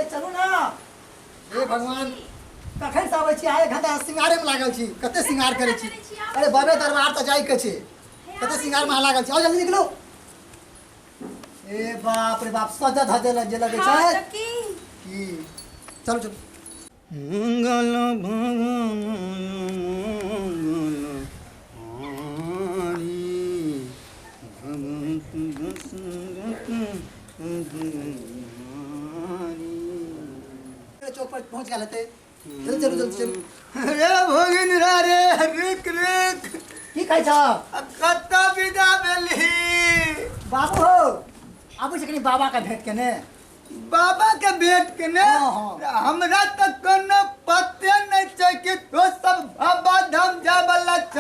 चलू ना। हे भगवान कखन से आबै छी, आए घंटा सिंगारे में लागल छी, कते सिंगार करे छी। अरे बाबे दरबार त जाय के छै, कते सिंगार में लागल छी। आओ जल्दी निकलो। ए बाप रे बाप, सजा धजे लगे छै की। चलो चलो। मंगल चौक पर पहुंच गए थे। जल्दी चलो जल्दी चलो। अरे भोगिंद्रा रे रुक रुक की कहै छ? कत्ता विदा भेलही? बाबू हो आबू छै कनी बाबा का भेंट केने। बाबा के भेंट के ने हाँ। हमरा तो कोनो पते नहीं छै कि तो सब बाबा धाम जा वाला छ।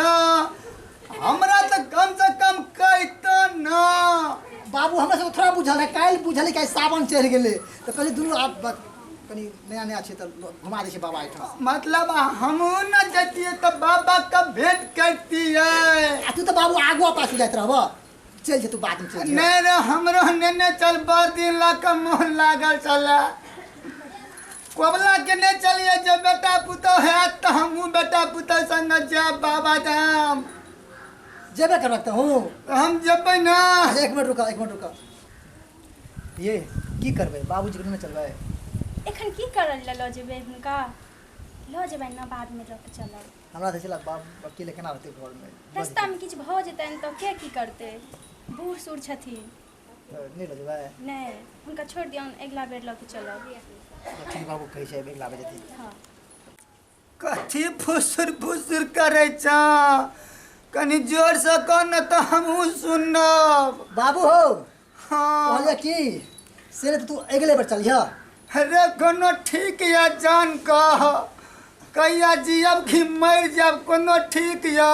हमरा तो कम से कम कहतो ना। बाबू हमरा सब थोड़ा बुझल है, काल बुझल है कि सावन चढ़ गेले तो कहली दुनू आप कनी नया नया छै त घुमा दै छै बाबा एठाम। मतलब हमहू न जतिए तो बाबा का भेंट करतिए। आ तू तो बाबू आगू पास जात रहब, चल जे तू बात में चल। नहीं रे हमरो नेने चल, बड़ दिन ला के मोह लागल चला। कोबला के ने चलिए, जो बेटा पुतो है तो हमहू बेटा पुतो संग जा बाबा धाम। जेबे कर रखता हूँ। हम जेबै ना। एक मिनट रुका, एक मिनट रुका। ये की करबे बाबूजी के में चलबे? एखन की करल ल जेबै हुनका? ल जेबै ना, बाद में ल के चलब। हमरा त चला बाबू अकेले केना रहते घर में? रास्ता में किछ भ जेतैन तो के की करते? बूढ़ सूढ़ छथिन। नहीं ल जेबे? नहीं, हुनका छोड़ दियौन, अगला बेर ल के चलब। ठीक बाबू कहै छै एक लाबे जति। हाँ। कथी फुसुर फुसुर करे छ? कनी जोर से कह न तो हमहू सुनब। बाबू हो हाँ। कहले की से तू अगले बार चलिया। अरे कोनो ठीक या जान कह, कहिया जियब कि मर जाब कोनो ठीक या?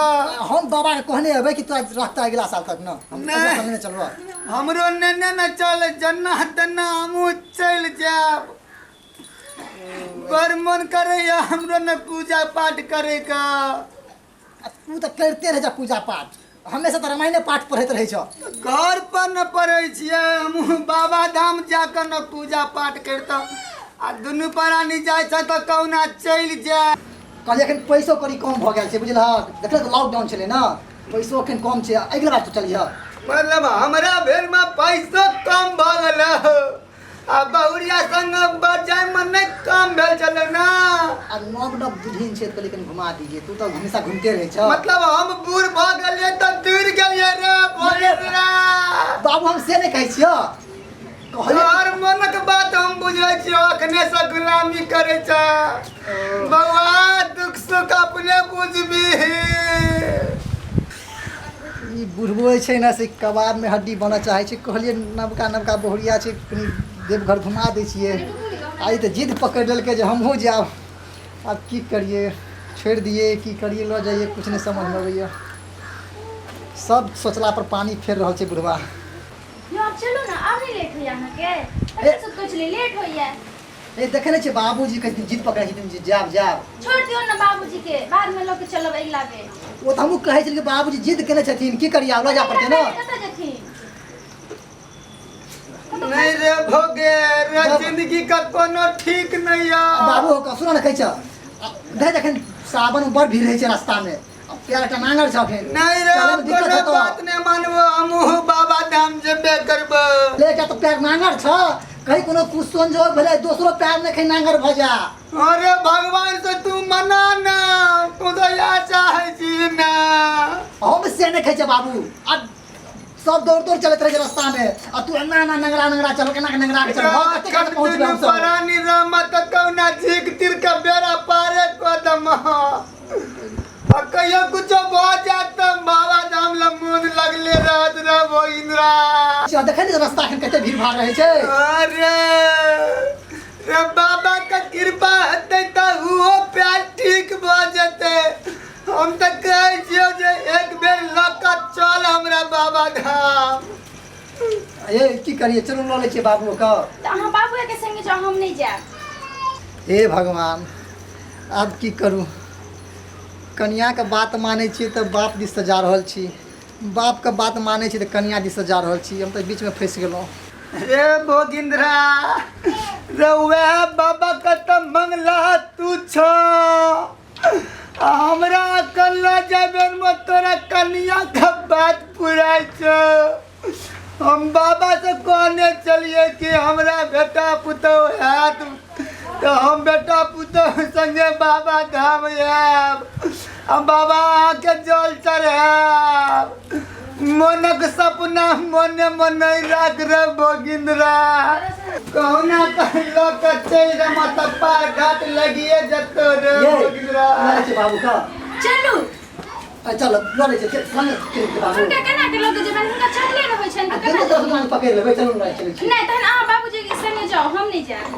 हम बाबा के कहने अबे कि तू आज रहता अगला साल तक ना, हम नहीं। अगला साल में चलबा। हमरो नेने न चल, जन्ना तना हमहू चल जाब। बड़ मन करैया हमरो न पूजा पाठ करे का। तू तो करते रह जा पूजा पाठ, हमेशा तो रामायण पाठ पढ़ते रहे छ। घर पर न पढ़े छिए, हमहू बाबा धाम जाकर न पूजा पाठ करता। आ दुनू प्राणी जाय छ तो कौना चल जाए। कहले एखन पैसो करी कम भ गेल छै, बुझल ह? देखले तो लॉकडाउन छले ना, पैसो एखन कम छै, अगला बार तू चलिया। मतलब हमरा भेल में पैसो कम भ गेल। आ बहुरिया संग बजाय में नहीं कम भेल चले ना। आ नव नव दुल्हन छै तो लेकिन घुमा दीजिए, तू तो हमेशा घूमते रहे छ। मतलब हम बूढ़ भ गेलिए तो दूर गेलिए रे भोलेरा। बाबू हम से नहीं कहै छियो, कहले हर मनक बात हम बुझे छियो, अखने से गुलामी करे छ। बउआ दुख सुख अपने बुझबी। ई बुढ़बो छै ना से कबाब में हड्डी बना चाहे छै। कहलिए नवका नवका बहुरिया छै, कनी देवघर घुमा दै छिए। आई तो जिद पकड़ लेलकै जे हमहूँ जाब। अब की करिए, छोड़ दिए कि करिए, लो जाइए, कुछ नहीं समझ में अबैया। सब सोचला पर पानी फेर रहल छै बुढ़वा। यो अब चलो ना, आब नहीं लेट होइया अहाँ के? तखन से कुछ लेट होइया। ए देखे नहीं छै बाबूजी कहथिन जिद पकड़ै छथिन जे जाब जाब। छोड़ दियौ ना बाबूजी के, बाद में ल के चलब अगला बेर। वो तो हमहूँ कहै छलिए कि बाबूजी जिद केने छथिन, की करिए, आब लो जा पड़तै ना। कतऽ जेथिन? नहीं रे भोगे रे, जिंदगी का कोनो ठीक नहीं है। बाबू का सुनो ना कहै छ, देख जखन सावन में बड़ भीड़ रहै छै रास्ता में, अब प्यार का नांगर छ फेर। नहीं रे कोनो बात नहीं मानबो, हमहू बाबा धाम जेबे करबो। ले जा तो प्यार नांगर छ, कहीं कोनो कुछ संजोग भेलै दोसरो प्यार में कहीं नांगर भ जा। अरे भगवान से तू मना ना, तू तो या चाहे छी ना। हम से नहीं कहै छ बाबू, अब सब दौड़ दौड़ चलत रहे रास्ता में, आ तू ना ना नंगरा नंगरा चल, केना नंगरा के चल, कते कते पहुंच गए हम सब। परानी रहमत कौना झीक तिर के बेड़ा पारे कदम। और कहियो कुछ भ जात त बाबा धाम ल मुंह लगले रहत रे भोगिंद्रा। अच्छा देखे नहीं रास्ता एखन कते भीड़ भाड़ रहे छै। अरे रे बाबा का कृपा हेतै त उहो प्यार ठीक भ जेतै। हम त कहै छियो जे एक बेर लका चल हमरा बाबा धाम। ए की करिए, चलो ल ले छिए बाबू का। तो अहाँ बाबू के संगे जाओ, हम नहीं जाब। हे भगवान अब की करूँ, कनिया के बात मानै छी तो बाप दिस से जा रहल छी, बाप के बात मानै छी तो कनिया दिस से जा रहल छी, हम तो बीच में फंस गेलहुँ। रे भोगिंद्रा रउआ बाबा का तो मंगला तू छ हमरा कल्ला जबन में तोरा कन्या का बात पुराई छ हम बाबा से कहने चलिए कि हमरा बेटा पुतो है तो हम बेटा पुतो संगे बाबा धाम आब हम बाबा आके जल चढ़ाब मनक सपना मने मन राख रे भोगिंद्रा कहुना कहलो कते मत पार घाट लगिए जतो रे भोगिंद्रा बाबू का चलू चल लड़े चल बाबू हुनका केना के लोग जे हुनका चलले रहै छन त केना केना तो हम पकड़ लेबै चलू ना चलै छी नहीं तहन अहाँ बाबूजी के संगे जाओ हम नहीं जाएब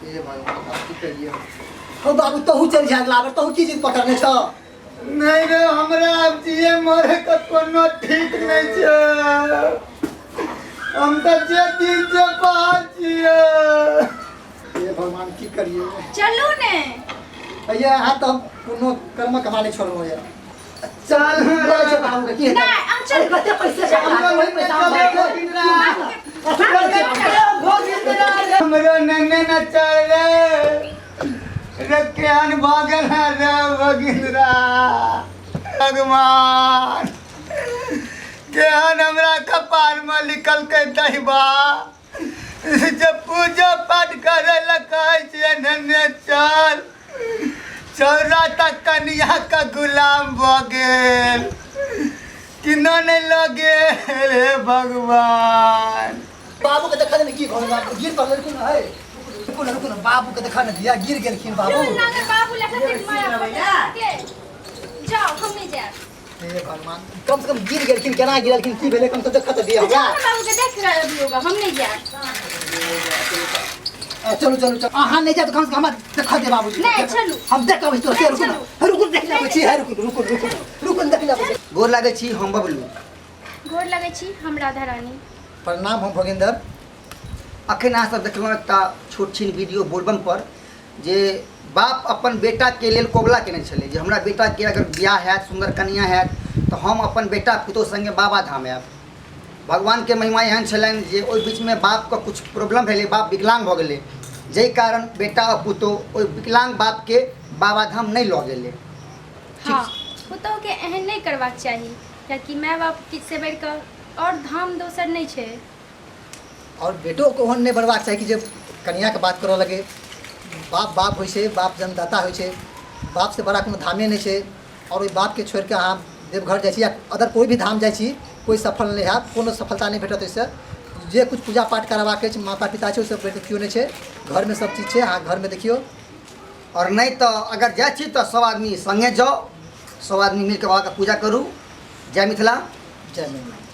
ए भगवान आप की करिए हो बाबू तहू चल जा लाबर तहू की चीज पकड़ने छ नहीं रे हमरा अब जिए मरे का कोनो ठीक नहीं छै हम तो जे दिन से पहुंचिए ये भगवान की करिए चलू ने भैया हां तो कोनो कर्म कमाने छोड़ो यार चल लड़े छ बाबू के की है नहीं हम चल कते पैसे से हम वही पैसा भोगिंद्रा हमरो नन्ने न चल रे केहन भागल रे भोगिंद्रा भगवान केहन हमरा कपार में लिखल के दहिबा जब पूजा पाठ करे ला कहै छियै नन्ने चल चौरा तक कन्या का गुलाम भ गेल किनो नहीं लगे रे भगवान बाबू के देखा नहीं की घोड़ा गिर पड़ल कोन है रुको ना बाबू के देखा नहीं दिया गिर गेलखिन बाबू बाबू लेखा माया जाओ हम नहीं जाएब हे भगवान कम से कम गिर गेलखिन केना गिरलखिन की भेले कम तो देखत दिया जाओ बाबू के देख रहा अभी होगा हम नहीं जाएब चलो चलो चलो हां नहीं जा तो कम से कम देखा दे बाबू नहीं चलू हम देखब तो से रुको देख लेबै छी है रुको देख लेबै गोर लागे छी हम बबलू गोर लगै छी हम राधा रानी प्रणाम हम भोगिंदर अखन अहाँ सब देखलहुँ एकटा छोट छीन वीडियो बोलबम पर जे बाप अपन बेटा के लेल कोबला केने छलै जे हमरा बेटा के अगर बियाह हैत सुंदर कन्या हैत तो हम अपन बेटा पुतोह संगे बाबा धाम आयब भगवान के महिमा एहन छलनि जे ओहि बीच में बाप के कुछ प्रॉब्लम भेलै बाप विकलांग भऽ गेलै जाहि कारण बेटा आ पुतोह ओहि विकलांग बाप के बाबा धाम नहीं लऽ गेलै हाँ पुतोह के एहन नहीं करबाक चाही कियाकि माय बाप से बढ़ि कऽ और धाम दोसर नहीं छै और बेटो को ओहन नहीं बढ़बाक चाही कि जे कन्या के बात करऽ लगे बाप होइ छै बाप जन्मदाता होइ छै बाप से बड़ा कोनो धामे नहीं छै और ओहि बाप के छोड़ के अहाँ देवघर जाइ छी या अदर कोई भी धाम जाइ छी कोई सफल नहीं हैत कोनो सफलता नहीं भेटत ओहिसँ जे कुछ पूजा पाठ करबाक छै माता पिता छै ओसब केओ नहीं छै घर में सब चीज छै अहाँ घर में देखियो और नहीं तो अगर जाइ छी तो सब आदमी संगे जाओ सब आदमी मिलकर बाबा का पूजा करूँ जय मिथिला जय मैया